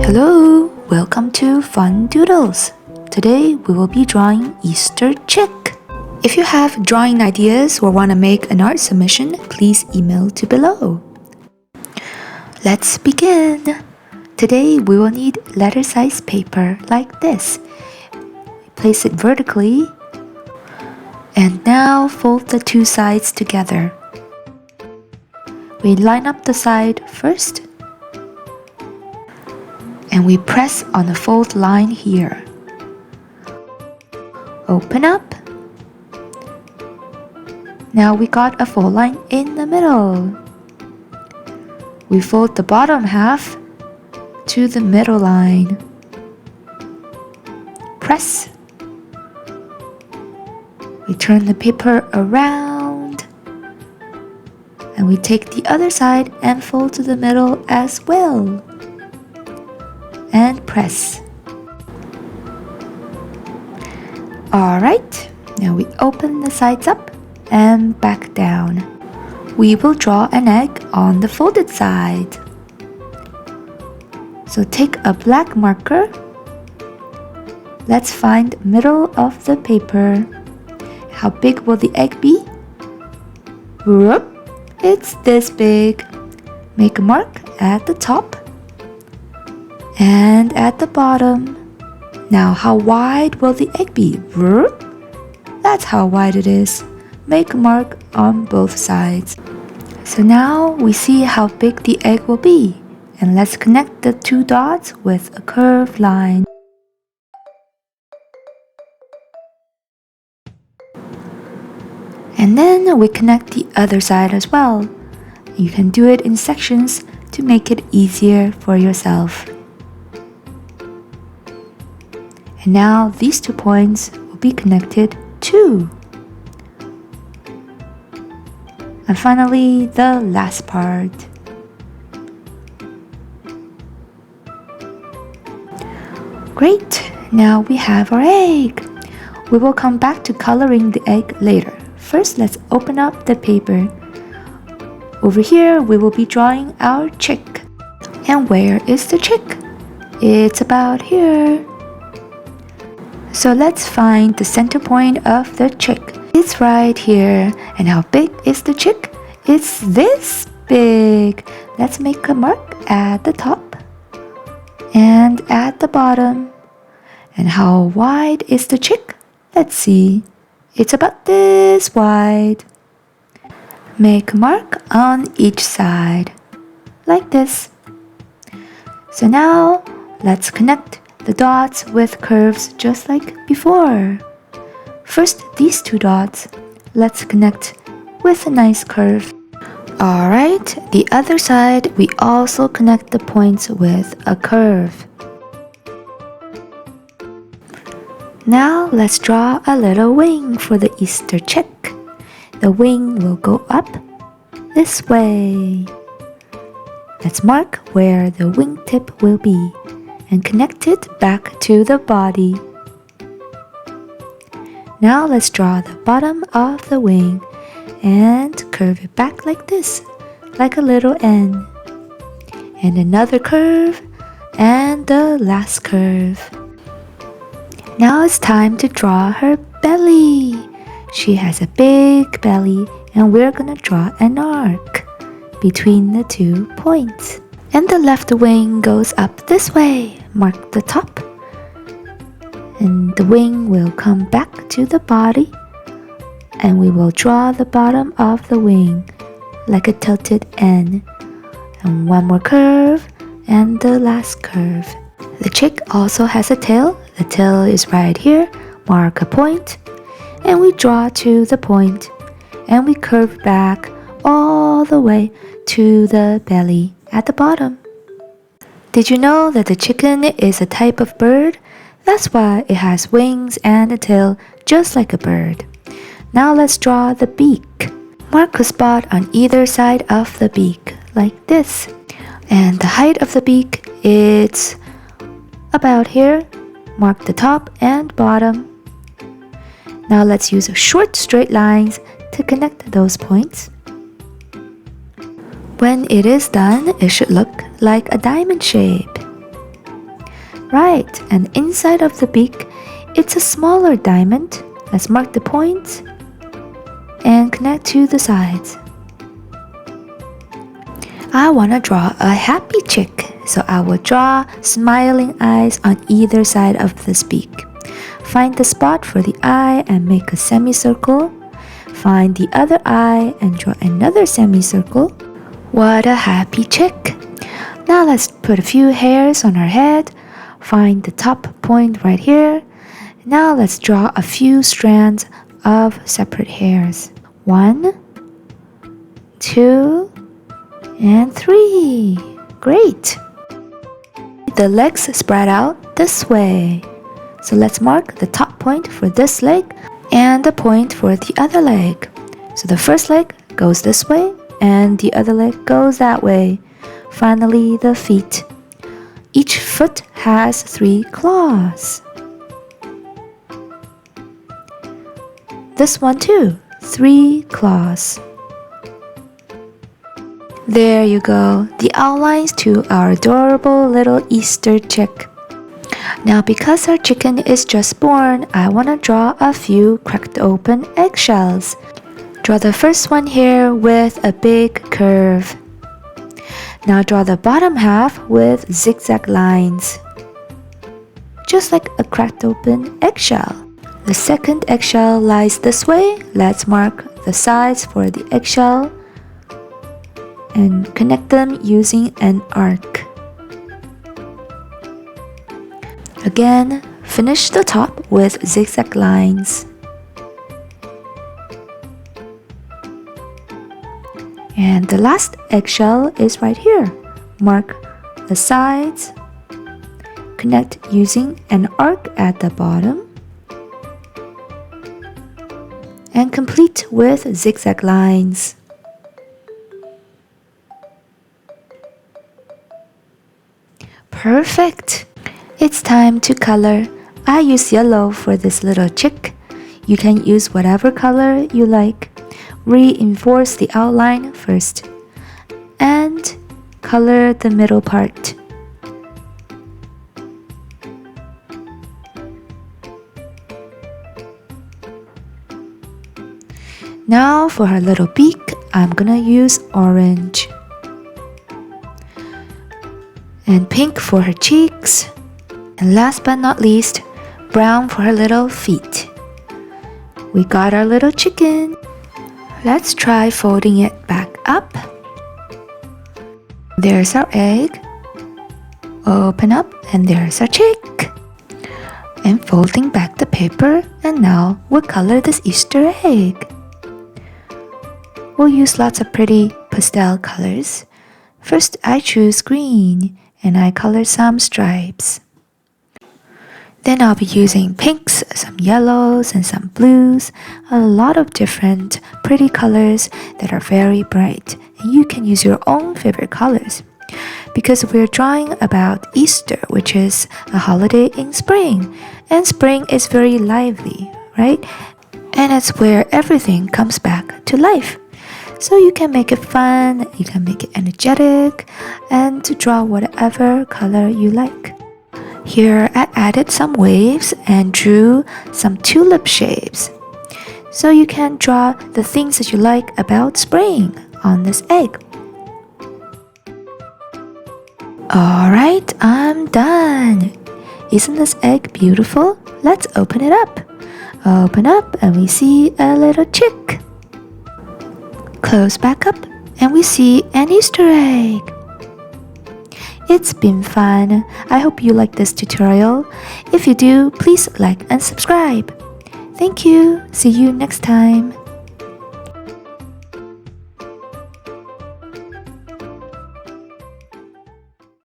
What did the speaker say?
Hello, welcome to Fun Doodles. Today we will be drawing Easter chick. If you have drawing ideas or want to make an art submission, please email to below. Let's begin. Today we will need letter size paper like this. Place it vertically and now fold the two sides together. We line up the side first and we press on the fold line here. Open up. Now we got a fold line in the middle. We fold the bottom half to the middle line. Press. We turn the paper around. And we take the other side and fold to the middle as well. And press. Alright, now we open the sides up and back down. We will draw an egg on the folded side. So take a black marker. Let's find middle of the paper. How big will the egg be? Whoop, it's this big. Make a mark at the top and at the bottom. Now how wide will the egg be? That's how wide it is. Make a mark on both sides. So now we see how big the egg will be. And let's connect the two dots with a curved line. And then we connect the other side as well. You can do it in sections to make it easier for yourself. And now these 2 points will be connected too. And finally, the last part. Great! Now we have our egg. We will come back to coloring the egg later. First, let's open up the paper. Over here, we will be drawing our chick. And where is the chick? It's about here. So let's find the center point of the chick. It's right here. And how big is the chick? It's this big. Let's make a mark at the top and at the bottom. And how wide is the chick? Let's see. It's about this wide. Make a mark on each side, like this. So now, let's connect the dots with curves just like before. First, these 2 dots, let's connect with a nice curve. Alright, the other side, we also connect the points with a curve. Now, let's draw a little wing for the Easter chick. The wing will go up this way. Let's mark where the wingtip will be and connect it back to the body. Now let's draw the bottom of the wing and curve it back like this, like a little N. And another curve and the last curve. Now it's time to draw her belly. She has a big belly and we're gonna draw an arc between the 2 points. And the left wing goes up this way. Mark the top. And the wing will come back to the body. And we will draw the bottom of the wing like a tilted N. And one more curve and the last curve. The chick also has a tail. The tail is right here. Mark a point. And we draw to the point. And we curve back all the way to the belly at the bottom. Did you know that the chicken is a type of bird? That's why it has wings and a tail just like a bird. Now let's draw the beak. Mark a spot on either side of the beak, like this. And the height of the beak, it's about here. Mark the top and bottom. Now let's use short straight lines to connect those points. When it is done, it should look like a diamond shape. Right, and inside of the beak, it's a smaller diamond. Let's mark the points and connect to the sides. I want to draw a happy chick, so I will draw smiling eyes on either side of this beak. Find the spot for the eye and make a semicircle. Find the other eye and draw another semicircle. What a happy chick! Now let's put a few hairs on her head. Find the top point right here. Now let's draw a few strands of separate hairs. 1, 2, and 3. Great! The legs spread out this way. So let's mark the top point for this leg and the point for the other leg. So the first leg goes this way and the other leg goes that way. Finally, the feet. Each foot has 3 claws. This one too, 3 claws. There you go, the outlines to our adorable little Easter chick. Now because our chicken is just born, I want to draw a few cracked open eggshells. Draw the first one here with a big curve. Now draw the bottom half with zigzag lines, just like a cracked open eggshell. The second eggshell lies this way. Let's mark the sides for the eggshell and connect them using an arc. Again, finish the top with zigzag lines. And the last eggshell is right here. Mark the sides, connect using an arc at the bottom, and complete with zigzag lines. Perfect! It's time to color. I use yellow for this little chick. You can use whatever color you like. Reinforce the outline first and color the middle part. Now for her little beak, I'm gonna use orange and pink for her cheeks, and last but not least, brown for her little feet. We got our little chicken. Let's try folding it back up. There's our egg. Open up and there's our chick. And folding back the paper, and now we'll color this Easter egg. We'll use lots of pretty pastel colors. First I choose green and I color some stripes. Then I'll be using pinks, some yellows, and some blues, a lot of different pretty colors that are very bright. And you can use your own favorite colors. Because we're drawing about Easter, which is a holiday in spring. And spring is very lively, right? And it's where everything comes back to life. So you can make it fun, you can make it energetic, and to draw whatever color you like. Here I added some waves and drew some tulip shapes. So you can draw the things that you like about spring on this egg. Alright, I'm done. Isn't this egg beautiful? Let's open it up. Open up and we see a little chick. Close back up and we see an Easter egg. It's been fun. I hope you like this tutorial. If you do, please like and subscribe. Thank you. See you next time.